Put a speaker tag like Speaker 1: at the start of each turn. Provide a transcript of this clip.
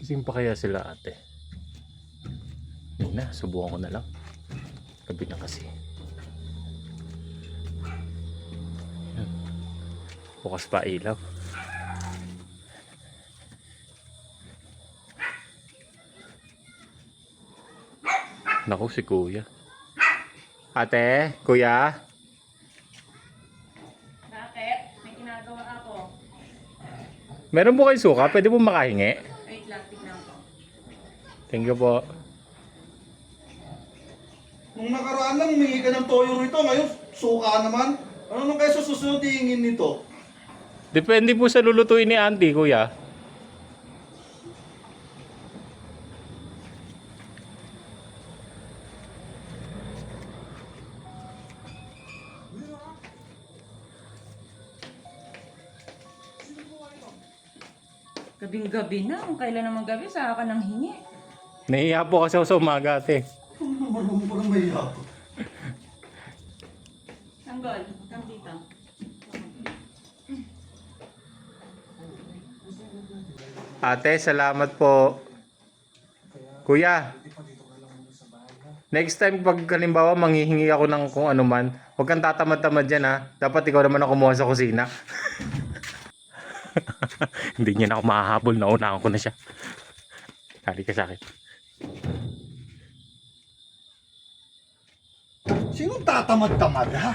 Speaker 1: Gising pa kaya sila ate? Hindi na, subukan ko na lang. Gabi na kasi. Yan. Bukas pa ilaw. Naku, si kuya. Ate, kuya.
Speaker 2: Bakit? May ginagawa ako.
Speaker 1: Meron po kayo suka? Pwede po makahingi?
Speaker 2: Wait lang, tignan ko.
Speaker 1: Thank you po.
Speaker 3: Nung nakaraan lang, humingi ka ng toyo rito. Ngayon, suka naman. Ano nung kayo sa susunod hihingin nito?
Speaker 1: Depende po sa lulutuin ni auntie, kuya.
Speaker 2: Gabing-gabi na. Kung kailan naman gabi, sa ka nang hingi.
Speaker 1: Nahiya po kasi ako sa umaga, ate.
Speaker 3: Ano naman mo parang may yato?
Speaker 2: Tanggol, come dito.
Speaker 1: Ate, salamat po. Kuya, next time pag halimbawa manghihingi ako ng kung ano man, huwag kang tatamad-tamad dyan ha. Dapat ikaw naman ang kumuha sa kusina. Hindi niya na ako mahahabol, naunahan ko na siya. Hali ka sa akin.
Speaker 3: Sinong tatamad-tamad ha?